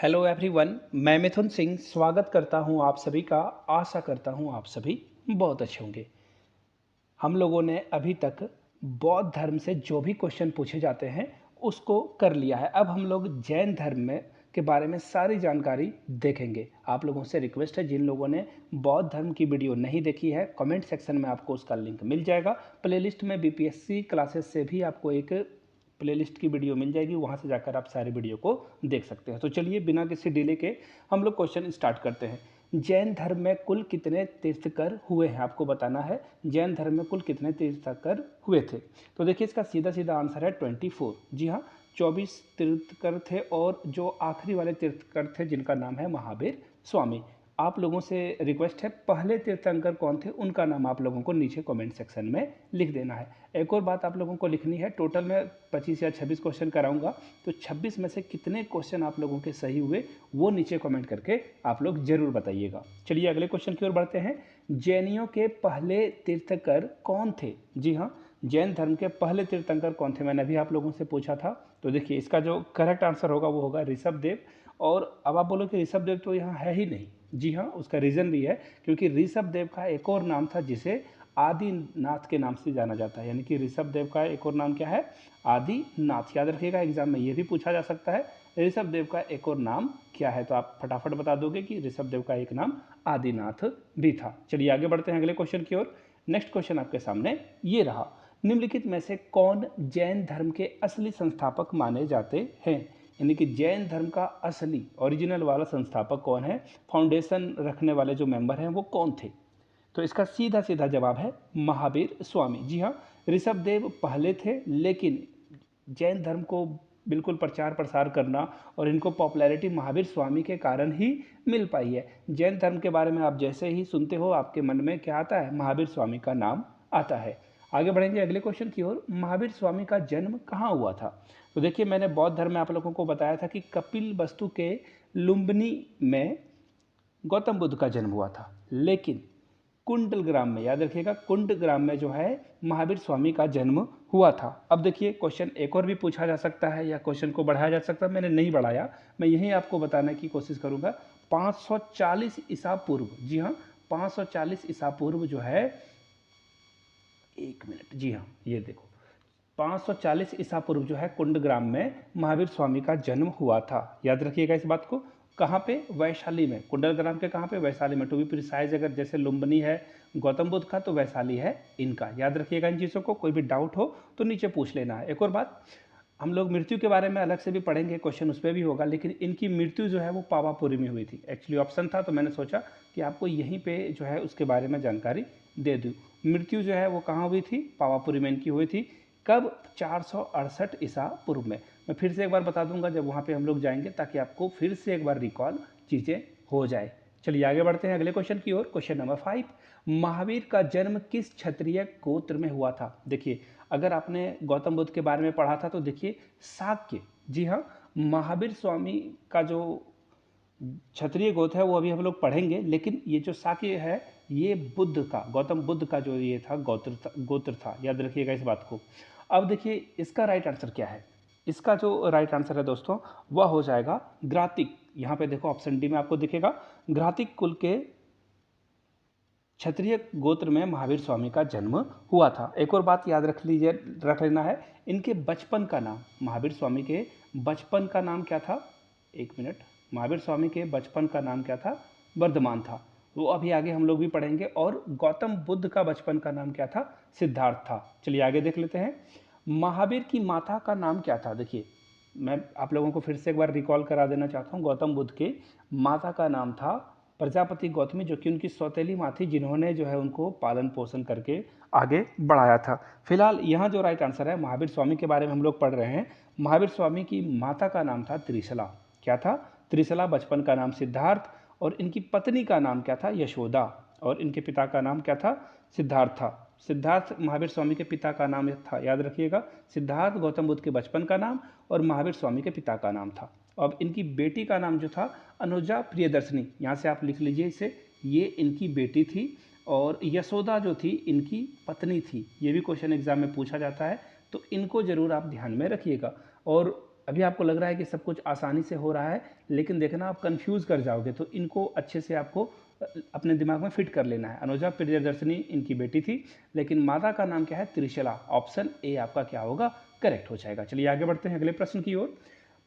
Hello everyone, मैं मिथुन सिंह स्वागत करता हूं आप सभी का। आशा करता हूं आप सभी बहुत अच्छे होंगे। हम लोगों ने अभी तक बौद्ध धर्म से जो भी क्वेश्चन पूछे जाते हैं उसको कर लिया है। अब हम लोग जैन धर्म में के बारे में सारी जानकारी देखेंगे। आप लोगों से रिक्वेस्ट है, जिन लोगों ने बौद्ध धर्म की वीडियो नहीं देखी है, कमेंट सेक्शन में आपको उसका लिंक मिल जाएगा। प्लेलिस्ट में बीपीएससी क्लासेस से भी आपको एक प्लेलिस्ट की वीडियो मिल जाएगी, वहाँ से जाकर आप सारी वीडियो को देख सकते हैं। तो चलिए बिना किसी डिले के हम लोग क्वेश्चन स्टार्ट करते हैं। जैन धर्म में कुल कितने तीर्थकर हुए हैं, आपको बताना है। जैन धर्म में कुल कितने तीर्थकर हुए थे? तो देखिए इसका सीधा सीधा आंसर है 24। जी हाँ, 24 तीर्थकर थे। और जो आखिरी वाले तीर्थकर थे जिनका नाम है महावीर स्वामी। आप लोगों से रिक्वेस्ट है, पहले तीर्थंकर कौन थे उनका नाम आप लोगों को नीचे कमेंट सेक्शन में लिख देना है। एक और बात आप लोगों को लिखनी है, टोटल मैं 25 या 26 क्वेश्चन कराऊंगा, तो 26 में से कितने क्वेश्चन आप लोगों के सही हुए वो नीचे कमेंट करके आप लोग जरूर बताइएगा। चलिए अगले क्वेश्चन की ओर बढ़ते हैं। जैनियों के पहले तीर्थंकर कौन थे? जी हाँ, जैन धर्म के पहले तीर्थंकर कौन थे, मैंने अभी आप लोगों से पूछा था। तो देखिए इसका जो करेक्ट आंसर होगा वो होगा ऋषभ देव। और अब आप बोलो कि ऋषभ देव तो यहाँ है ही नहीं। जी हाँ, उसका रीज़न भी है, क्योंकि ऋषभ देव का एक और नाम था जिसे आदिनाथ के नाम से जाना जाता है। यानी कि ऋषभ देव का एक और नाम क्या है? आदिनाथ। याद रखिएगा, एग्जाम में ये भी पूछा जा सकता है, ऋषभ देव का एक और नाम क्या है। तो आप फटाफट बता दोगे कि ऋषभ देव का एक नाम आदिनाथ भी था। चलिए आगे बढ़ते हैं अगले क्वेश्चन की ओर। नेक्स्ट क्वेश्चन आपके सामने ये रहा। निम्नलिखित में से कौन जैन धर्म के असली संस्थापक माने जाते हैं? यानी कि जैन धर्म का असली ओरिजिनल वाला संस्थापक कौन है, फाउंडेशन रखने वाले जो मेंबर हैं वो कौन थे? तो इसका सीधा सीधा जवाब है महावीर स्वामी। जी हाँ, ऋषभ देव पहले थे, लेकिन जैन धर्म को बिल्कुल प्रचार प्रसार करना और इनको पॉपुलैरिटी महावीर स्वामी के कारण ही मिल पाई है। जैन धर्म के बारे में आप जैसे ही सुनते हो आपके मन में क्या आता है? महावीर स्वामी का नाम आता है। आगे बढ़ेंगे अगले क्वेश्चन की ओर। महावीर स्वामी का जन्म कहाँ हुआ था? तो देखिए मैंने बौद्ध धर्म में आप लोगों को बताया था कि कपिल वस्तु के लुम्बिनी में गौतम बुद्ध का जन्म हुआ था, लेकिन कुंडल ग्राम में, याद रखिएगा, कुंड ग्राम में जो है महावीर स्वामी का जन्म हुआ था। अब देखिए क्वेश्चन एक और भी पूछा जा सकता है या क्वेश्चन को बढ़ाया जा सकता है, मैंने नहीं बढ़ाया, मैं यही आपको बताने की कोशिश करूंगा। 540 ईसा पूर्व, जी हाँ 540 ईसा पूर्व जो है, एक मिनट, जी हाँ ये देखो 540 ईसा पूर्व जो है कुंडग्राम में महावीर स्वामी का जन्म हुआ था। याद रखिएगा इस बात को। कहाँ पे? वैशाली में। कुंडलग्राम के कहाँ पे? वैशाली में। टू बी प्रिसाइज, अगर जैसे लुम्बिनी है गौतम बुद्ध का, तो वैशाली है इनका। याद रखिएगा इन चीज़ों को, कोई भी डाउट हो तो नीचे पूछ लेना है। एक और बात, हम लोग मृत्यु के बारे में अलग से भी पढ़ेंगे, क्वेश्चन उस पर भी होगा, लेकिन इनकी मृत्यु जो है वो पावापुरी में हुई थी। एक्चुअली ऑप्शन था तो मैंने सोचा कि आपको यहीं पे जो है उसके बारे में जानकारी दे दूँ। मृत्यु जो है वो कहाँ हुई थी? पावापुरी में इनकी हुई थी। कब? 468 ईसा पूर्व में। मैं फिर से एक बार बता दूंगा जब वहाँ पे हम लोग जाएंगे, ताकि आपको फिर से एक बार रिकॉल चीज़ें हो जाए। चलिए आगे बढ़ते हैं अगले क्वेश्चन की ओर। क्वेश्चन नंबर 5, महावीर का जन्म किस क्षत्रिय गोत्र में हुआ था? देखिए अगर आपने गौतम बुद्ध के बारे में पढ़ा था तो देखिए शाक्य, जी हाँ, महावीर स्वामी का जो क्षत्रिय गोत्र है वो अभी हम लोग पढ़ेंगे, लेकिन ये जो शाक्य है ये बुद्ध का, गौतम बुद्ध का जो ये था गोत्र था। याद रखिएगा इस बात को। अब देखिए इसका राइट आंसर क्या है? इसका जो राइट आंसर है दोस्तों वह हो जाएगा ग्रातिक। यहाँ पे देखो ऑप्शन डी में आपको दिखेगा, ग्रातिक कुल के क्षत्रिय गोत्र में महावीर स्वामी का जन्म हुआ था। एक और बात याद रख लेना है, इनके बचपन का नाम, महावीर स्वामी के बचपन का नाम क्या था? एक मिनट, महावीर स्वामी के बचपन का नाम क्या था? वर्धमान था। वो अभी आगे हम लोग भी पढ़ेंगे। और गौतम बुद्ध का बचपन का नाम क्या था? सिद्धार्थ था। चलिए आगे देख लेते हैं। महावीर की माता का नाम क्या था? देखिए मैं आप लोगों को फिर से एक बार रिकॉल करा देना चाहता हूँ। गौतम बुद्ध के माता का नाम था प्रजापति गौतमी, जो कि उनकी सौतेली माँ थी, जिन्होंने जो है उनको पालन पोषण करके आगे बढ़ाया था। फिलहाल यहाँ जो राइट आंसर है, महावीर स्वामी के बारे में हम लोग पढ़ रहे हैं। महावीर स्वामी की माता का नाम था त्रिशला। क्या था? त्रिशला। बचपन का नाम सिद्धार्थ। और इनकी पत्नी का नाम क्या था? यशोदा। और इनके पिता का नाम क्या था? सिद्धार्थ था। सिद्धार्थ महावीर स्वामी के पिता का नाम था, याद रखिएगा। सिद्धार्थ गौतम बुद्ध के बचपन का नाम और महावीर स्वामी के पिता का नाम था। अब इनकी बेटी का नाम जो था अनुजा प्रियदर्शनी, यहाँ से आप लिख लीजिए इसे, ये इनकी बेटी थी। और यशोदा जो थी इनकी पत्नी थी। ये भी क्वेश्चन एग्जाम में पूछा जाता है, तो इनको जरूर आप ध्यान में रखिएगा। और अभी आपको लग रहा है कि सब कुछ आसानी से हो रहा है, लेकिन देखना आप कंफ्यूज कर जाओगे, तो इनको अच्छे से आपको अपने दिमाग में फिट कर लेना है। अनुजा प्रियदर्शनी इनकी बेटी थी, लेकिन माता का नाम क्या है? त्रिशला। ऑप्शन ए आपका क्या होगा? करेक्ट हो जाएगा। चलिए आगे बढ़ते हैं अगले प्रश्न की ओर।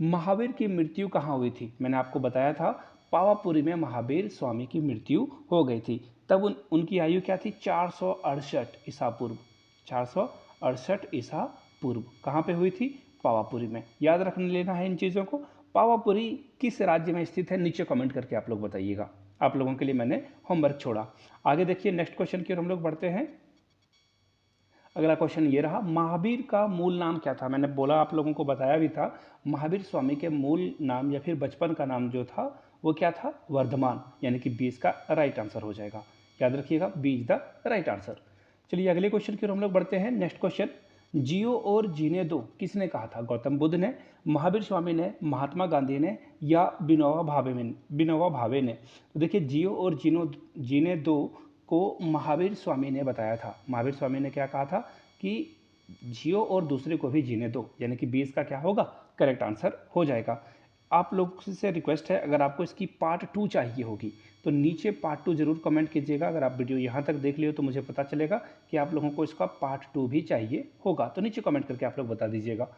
महावीर की मृत्यु कहाँ हुई थी? मैंने आपको बताया था पावापुरी में महावीर स्वामी की मृत्यु हो गई थी। तब उनकी आयु क्या थी? 468 ईसा पूर्व। 468 ईसा पूर्व कहाँ पे हुई थी? पावापुरी में। याद रख लेना है इन चीज़ों को। पावापुरी किस राज्य में स्थित है? नीचे कमेंट करके आप लोग बताइएगा। आप लोगों के लिए मैंने होमवर्क छोड़ा। आगे देखिए नेक्स्ट क्वेश्चन की ओर हम लोग बढ़ते हैं। अगला क्वेश्चन ये रहा, महावीर का मूल नाम क्या था? मैंने बोला, आप लोगों को बताया भी था, महावीर स्वामी के मूल नाम या फिर बचपन का नाम जो था वो क्या था? वर्धमान, यानी कि 20 का राइट आंसर हो जाएगा। याद रखिएगा, 20 द राइट आंसर। चलिए अगले क्वेश्चन की ओर हम लोग बढ़ते हैं। नेक्स्ट क्वेश्चन, जियो और जीने दो किसने कहा था? गौतम बुद्ध ने, महावीर स्वामी ने, महात्मा गांधी ने, या विनोबा भावे ने? तो देखिए, जियो और जीने दो को महावीर स्वामी ने बताया था। महावीर स्वामी ने क्या कहा था कि जियो और दूसरे को भी जीने दो, यानी कि 20 का क्या होगा? करेक्ट आंसर हो जाएगा। आप लोग से रिक्वेस्ट है, अगर आपको इसकी पार्ट 2 चाहिए होगी तो नीचे पार्ट 2 जरूर कमेंट कीजिएगा। अगर आप वीडियो यहाँ तक देख लियो तो मुझे पता चलेगा कि आप लोगों को इसका पार्ट 2 भी चाहिए होगा, तो नीचे कमेंट करके आप लोग बता दीजिएगा।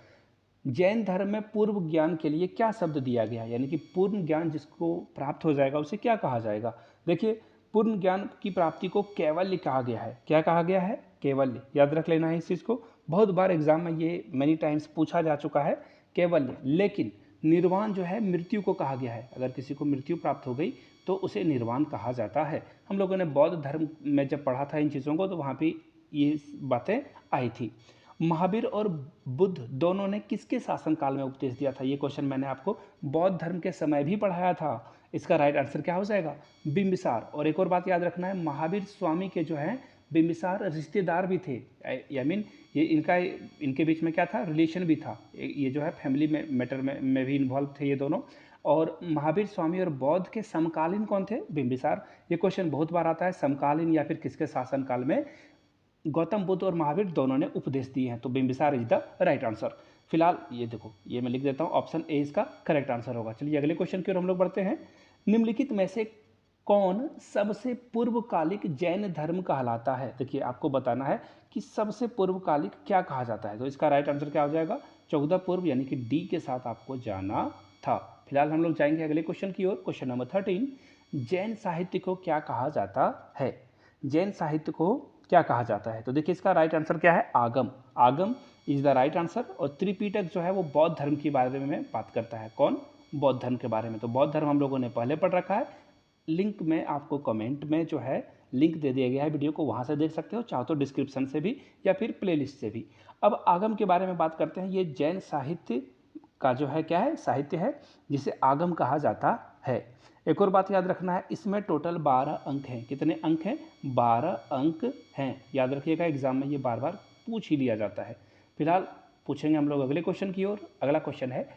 जैन धर्म में पूर्व ज्ञान के लिए क्या शब्द दिया गया, यानी कि पूर्ण ज्ञान जिसको प्राप्त हो जाएगा उसे क्या कहा जाएगा? देखिए, पूर्ण ज्ञान की प्राप्ति को कैवल्य कहा गया है। क्या कहा गया है? कैवल्य। याद रख लेना है इस चीज़ को, बहुत बार एग्जाम में ये मेनी टाइम्स पूछा जा चुका है, कैवल्य। लेकिन निर्वाण जो है मृत्यु को कहा गया है। अगर किसी को मृत्यु प्राप्त हो गई तो उसे निर्वाण कहा जाता है। हम लोगों ने बौद्ध धर्म में जब पढ़ा था इन चीज़ों को तो वहाँ पे ये बातें आई थी। महावीर और बुद्ध दोनों ने किसके शासनकाल में उपदेश दिया था? ये क्वेश्चन मैंने आपको बौद्ध धर्म के समय भी पढ़ाया था। इसका राइट आंसर क्या हो जाएगा? बिंबिसार। और एक और बात याद रखना है, महावीर स्वामी के जो हैं बिंबिसार रिश्तेदार भी थे। आई मीन ये इनके बीच में क्या था? रिलेशन भी था। ये जो है फैमिली में मैटर में भी इन्वॉल्व थे ये दोनों। और महावीर स्वामी और बौद्ध के समकालीन कौन थे? बिंबिसार। ये क्वेश्चन बहुत बार आता है, समकालीन या फिर किसके शासनकाल में गौतम बुद्ध और महावीर दोनों ने उपदेश दिए हैं। तो Bimbisara is the right answer. फिलहाल ये देखो, ये मैं लिख देता हूँ, ऑप्शन ए इसका करेक्ट आंसर होगा। चलिए अगले क्वेश्चन की ओर हम लोग बढ़ते हैं। निम्नलिखित में से कौन सबसे पूर्वकालिक जैन धर्म कहलाता है? देखिए, आपको बताना है कि सबसे पूर्वकालिक क्या कहा जाता है। तो इसका राइट आंसर क्या हो जाएगा? 14 पूर्व, यानी कि डी के साथ आपको जाना था। फिलहाल हम लोग जाएंगे अगले क्वेश्चन की ओर। क्वेश्चन नंबर 13, जैन साहित्य को क्या कहा जाता है? जैन साहित्य को क्या कहा जाता है? तो देखिए, इसका राइट आंसर क्या है? आगम। आगम इज द राइट आंसर। और त्रिपिटक जो है वो बौद्ध धर्म के बारे में बात करता है। कौन? बौद्ध धर्म के बारे में। तो बौद्ध धर्म हम लोगों ने पहले पढ़ रखा है। लिंक में आपको कमेंट में जो है लिंक दे दिया गया है वीडियो को, वहाँ से देख सकते हो, चाहो तो डिस्क्रिप्शन से भी या फिर प्लेलिस्ट से भी। अब आगम के बारे में बात करते हैं। ये जैन साहित्य का जो है क्या है? साहित्य है जिसे आगम कहा जाता है। एक और बात याद रखना है, इसमें टोटल 12 अंक हैं। कितने अंक हैं? 12 अंक हैं। याद रखिएगा, एग्जाम में ये बार बार पूछ ही लिया जाता है। फिलहाल पूछेंगे हम लोग अगले क्वेश्चन की ओर। अगला क्वेश्चन है,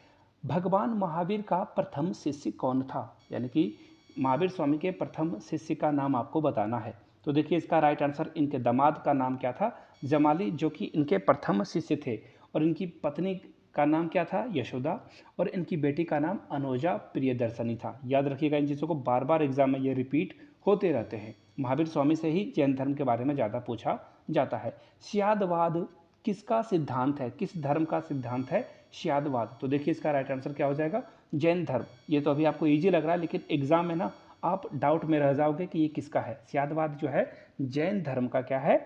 भगवान महावीर का प्रथम शिष्य कौन था? यानी कि महावीर स्वामी के प्रथम शिष्य का नाम आपको बताना है। तो देखिए, इसका राइट आंसर, इनके दामाद का नाम क्या था? जमाली, जो कि इनके प्रथम शिष्य थे। और इनकी पत्नी का नाम क्या था? यशोदा। और इनकी बेटी का नाम अनुजा प्रियदर्शनी था। याद रखिएगा, इन चीज़ों को बार बार एग्जाम में ये रिपीट होते रहते हैं। महावीर स्वामी से ही जैन धर्म के बारे में ज़्यादा पूछा जाता है। श्यादवाद किसका सिद्धांत है? किस धर्म का सिद्धांत है श्यादवाद? तो देखिए, इसका राइट आंसर क्या हो जाएगा? जैन धर्म। ये तो अभी आपको ईजी लग रहा है, लेकिन एग्जाम में ना आप डाउट में रह जाओगे कि ये किसका है। श्यादवाद जो है जैन धर्म का क्या है?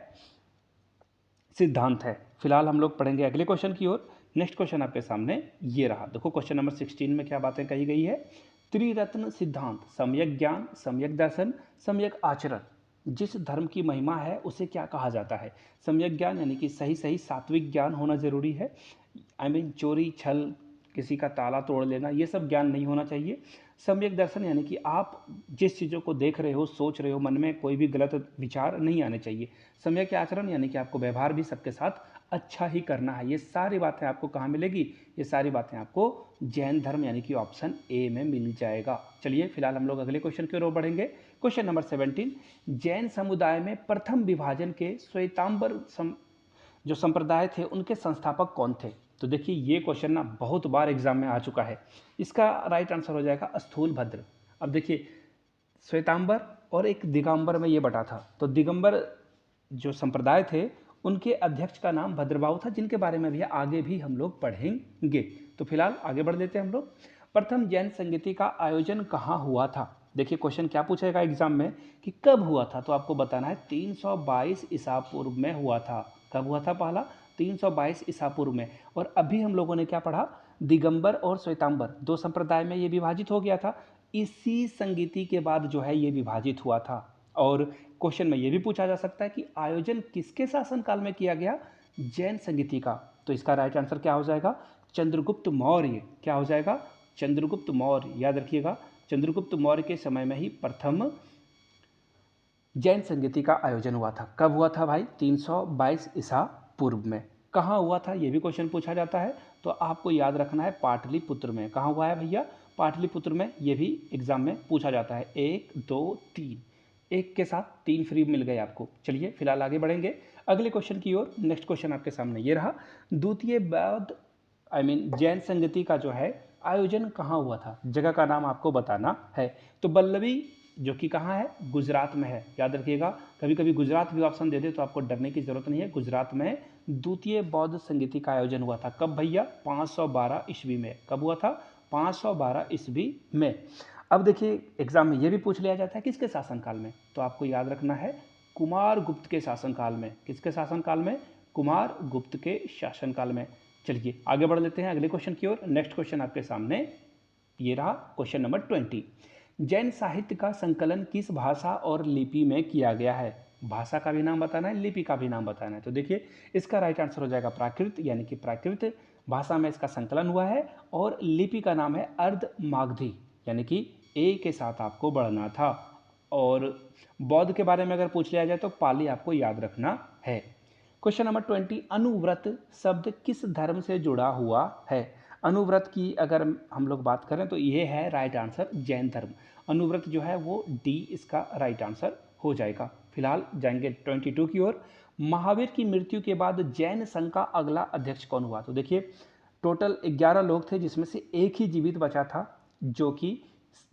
सिद्धांत है। फिलहाल हम लोग पढ़ेंगे अगले क्वेश्चन की ओर। नेक्स्ट क्वेश्चन आपके सामने ये रहा। देखो, क्वेश्चन नंबर 16 में क्या बातें कही गई है? त्रिरत्न सिद्धांत, सम्यक ज्ञान, सम्यक दर्शन, सम्यक आचरण, जिस धर्म की महिमा है उसे क्या कहा जाता है? सम्यक ज्ञान यानी कि सही सही सात्विक ज्ञान होना जरूरी है। आई मीन चोरी छल, किसी का ताला तोड़ लेना, ये सब ज्ञान नहीं होना चाहिए। सम्यक दर्शन यानी कि आप जिस चीज़ों को देख रहे हो, सोच रहे हो, मन में कोई भी गलत विचार नहीं आने चाहिए। सम्यक आचरण यानी कि आपको व्यवहार भी सबके साथ अच्छा ही करना है। ये सारी बातें आपको कहाँ मिलेगी? ये सारी बातें आपको जैन धर्म यानी कि ऑप्शन ए में मिल जाएगा। चलिए फिलहाल हम लोग अगले क्वेश्चन की ओर बढ़ेंगे। क्वेश्चन नंबर 17, जैन समुदाय में प्रथम विभाजन के श्वेतांबर जो संप्रदाय थे उनके संस्थापक कौन थे? तो देखिए ये क्वेश्चन ना बहुत बार एग्जाम में आ चुका है। इसका राइट आंसर हो जाएगा स्थूलभद्र। अब देखिए श्वेतांबर और एक दिगंबर में ये बटा था, तो दिगंबर जो संप्रदाय थे उनके अध्यक्ष का नाम भद्रबाहु था, जिनके बारे में भी आगे भी हम लोग पढ़ेंगे। तो फिलहाल आगे बढ़ लेते हैं हम लोग। प्रथम जैन संगीति का आयोजन कहाँ हुआ था? देखिए क्वेश्चन क्या पूछेगा एग्जाम में कि कब हुआ था, तो आपको बताना है 322 ईसा पूर्व में हुआ था। कब हुआ था? पहला 322 ईसा पूर्व में। और अभी हम लोगों ने क्या पढ़ा? दिगंबर और श्वेतांबर दो संप्रदाय में ये विभाजित हो गया था। इसी संगीति के बाद जो है ये विभाजित हुआ था। और क्वेश्चन में ये भी पूछा जा सकता है कि आयोजन किसके शासनकाल में किया गया? जैन संगीति का। तो इसका राइट आंसर क्या हो जाएगा? चंद्रगुप्त मौर्य। क्या हो जाएगा? चंद्रगुप्त मौर्य। याद रखिएगा, चंद्रगुप्त मौर्य के समय में ही प्रथम जैन संगीति का आयोजन हुआ था। कब हुआ था भाई? 322 ईसा पूर्व में। कहाँ हुआ था ये भी क्वेश्चन पूछा जाता है, तो आपको याद रखना है पाटलिपुत्र में। कहाँ हुआ है भैया? पाटलिपुत्र में। ये भी एग्जाम में पूछा जाता है। 1 2 3, एक के साथ 3 फ्री मिल गए आपको। चलिए फिलहाल आगे बढ़ेंगे अगले क्वेश्चन की ओर। नेक्स्ट क्वेश्चन आपके सामने ये रहा। द्वितीय बौद्ध जैन संगीति का जो है आयोजन कहाँ हुआ था? जगह का नाम आपको बताना है। तो बल्लभी जो कि कहाँ है? गुजरात में है। याद रखिएगा, कभी कभी गुजरात भी ऑप्शन दे दे तो आपको डरने की जरूरत नहीं है। गुजरात में द्वितीय बौद्ध संगीति का आयोजन हुआ था। कब भैया? 512 ईस्वी में। कब हुआ था? 512 ईस्वी में। अब देखिए एग्जाम में ये भी पूछ लिया जाता है किसके शासनकाल में, तो आपको याद रखना है कुमार गुप्त के शासनकाल में। किसके शासनकाल में? कुमार गुप्त के शासनकाल में। चलिए आगे बढ़ लेते हैं अगले क्वेश्चन की ओर। नेक्स्ट क्वेश्चन आपके सामने ये रहा, क्वेश्चन नंबर 20। जैन साहित्य का संकलन किस भाषा और लिपि में किया गया है? भाषा का भी नाम बताना है, लिपि का भी नाम बताना है। तो देखिए इसका राइट आंसर हो जाएगा प्राकृत, यानी कि प्राकृत भाषा में इसका संकलन हुआ है। और लिपि का नाम है अर्धमागधी, यानी कि ए के साथ आपको बढ़ना था। और बौद्ध के बारे में अगर पूछ लिया जाए तो पाली आपको याद रखना है। क्वेश्चन नंबर 20, अनुव्रत शब्द किस धर्म से जुड़ा हुआ है? अनुव्रत की अगर हम लोग बात करें तो ये है राइट आंसर जैन धर्म। अनुव्रत जो है वो डी इसका राइट आंसर हो जाएगा। फिलहाल जाएंगे 22 की ओर। महावीर की मृत्यु के बाद जैन संघ का अगला अध्यक्ष कौन हुआ? तो देखिए टोटल 11 लोग थे, जिसमें से एक ही जीवित बचा था, जो कि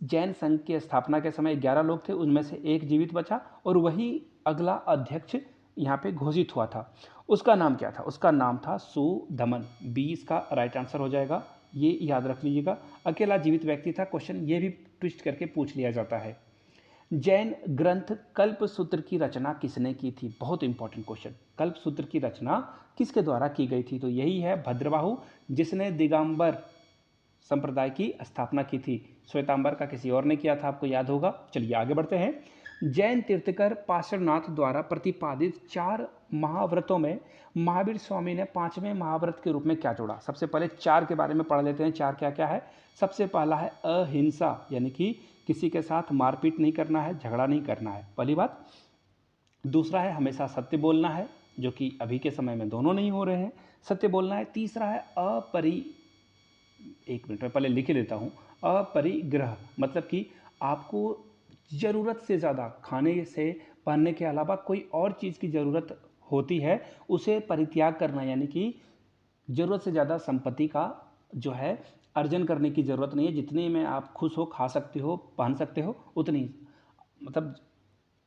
जैन संघ की स्थापना के समय 11 लोग थे, उनमें से एक जीवित बचा और वही अगला अध्यक्ष यहाँ पे घोषित हुआ था। उसका नाम क्या था? उसका नाम था सुदमन। 20 का राइट आंसर हो जाएगा, ये याद रख लीजिएगा। अकेला जीवित व्यक्ति था। क्वेश्चन ये भी ट्विस्ट करके पूछ लिया जाता है। जैन ग्रंथ कल्पसूत्र की रचना किसने की थी? बहुत इंपॉर्टेंट क्वेश्चन। कल्पसूत्र की रचना किसके द्वारा की गई थी? तो यही है भद्रबाहु, जिसने दिगंबर संप्रदाय की स्थापना की थी। श्वेतांबर का किसी और ने किया था, आपको याद होगा। चलिए आगे बढ़ते हैं। जैन तीर्थकर पार्श्वनाथ द्वारा प्रतिपादित 4 महाव्रतों में महावीर स्वामी ने 5वें महाव्रत के रूप में क्या जोड़ा? सबसे पहले 4 के बारे में पढ़ लेते हैं। 4 क्या क्या है? सबसे पहला है अहिंसा, यानी कि किसी के साथ मारपीट नहीं करना है, झगड़ा नहीं करना है, पहली बात। दूसरा है हमेशा सत्य बोलना है, जो कि अभी के समय में दोनों नहीं हो रहे हैं, सत्य बोलना है। तीसरा है एक मिनट में पहले लिख देता हूँ। अपरिग्रह, मतलब कि आपको ज़रूरत से ज़्यादा खाने से पहनने के अलावा कोई और चीज़ की ज़रूरत होती है, उसे परित्याग करना, यानी कि ज़रूरत से ज़्यादा संपत्ति का जो है अर्जन करने की ज़रूरत नहीं है। जितने में आप खुश हो, खा सकते हो, पहन सकते हो, उतनी, मतलब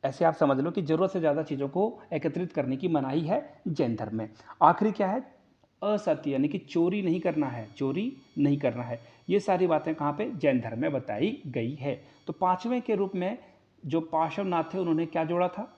ऐसे आप समझ लो कि ज़रूरत से ज़्यादा चीज़ों को एकत्रित करने की मनाही है जैन धर्म में। आखिरी क्या है? असत्य, यानी कि चोरी नहीं करना है, चोरी नहीं करना है। ये सारी बातें कहाँ पे? जैन धर्म में बताई गई है। तो 5वें के रूप में जो पार्श्वनाथ थे उन्होंने क्या जोड़ा था?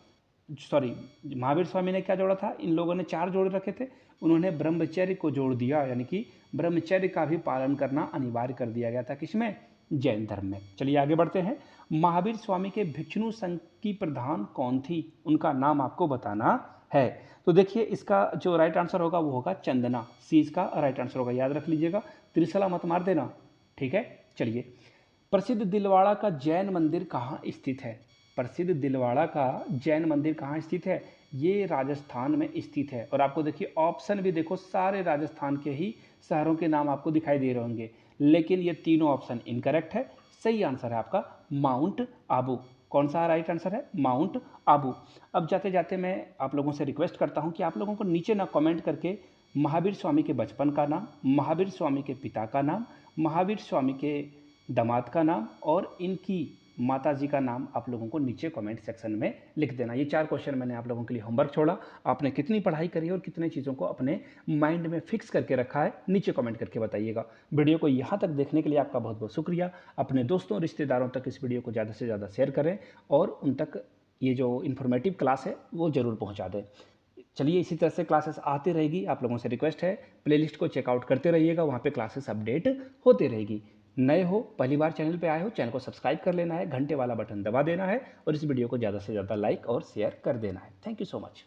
सॉरी, महावीर स्वामी ने क्या जोड़ा था? इन लोगों ने 4 जोड़ रखे थे, उन्होंने ब्रह्मचर्य को जोड़ दिया, यानी कि ब्रह्मचर्य का भी पालन करना अनिवार्य कर दिया गया था। किसमें? जैन धर्म में। चलिए आगे बढ़ते हैं। महावीर स्वामी के भिक्षु संघ की प्रधान कौन थी? उनका नाम आपको बताना है। तो देखिए इसका जो राइट आंसर होगा वो होगा चंदना। सी इसका राइट आंसर होगा, याद रख लीजिएगा, त्रिशला मत मार देना, ठीक है। चलिए, प्रसिद्ध दिलवाड़ा का जैन मंदिर कहाँ स्थित है? प्रसिद्ध दिलवाड़ा का जैन मंदिर कहाँ स्थित है? ये राजस्थान में स्थित है। और आपको देखिए ऑप्शन भी देखो, सारे राजस्थान के ही शहरों के नाम आपको दिखाई दे रहे होंगे, लेकिन ये तीनों ऑप्शन इनकरेक्ट है। सही आंसर है आपका माउंट आबू। कौन सा राइट आंसर है? माउंट आबू। अब जाते जाते मैं आप लोगों से रिक्वेस्ट करता हूं कि आप लोगों को नीचे ना कमेंट करके महावीर स्वामी के बचपन का नाम, महावीर स्वामी के पिता का नाम, महावीर स्वामी के दामाद का नाम और इनकी माताजी का नाम आप लोगों को नीचे कमेंट सेक्शन में लिख देना। ये 4 क्वेश्चन मैंने आप लोगों के लिए होमवर्क छोड़ा। आपने कितनी पढ़ाई करी और कितने चीज़ों को अपने माइंड में फिक्स करके रखा है, नीचे कमेंट करके बताइएगा। वीडियो को यहाँ तक देखने के लिए आपका बहुत बहुत शुक्रिया। अपने दोस्तों रिश्तेदारों तक इस वीडियो को ज़्यादा से ज़्यादा शेयर करें और उन तक ये जो इन्फॉर्मेटिव क्लास है वो ज़रूर पहुँचा दें। चलिए इसी तरह से क्लासेस आती रहेगी। आप लोगों से रिक्वेस्ट है, प्लेलिस्ट को चेकआउट करते रहिएगा, वहाँ पे क्लासेस अपडेट होती रहेगी। नए हो, पहली बार चैनल पे आए हो, चैनल को सब्सक्राइब कर लेना है, घंटे वाला बटन दबा देना है और इस वीडियो को ज़्यादा से ज़्यादा लाइक और शेयर कर देना है। Thank you so much.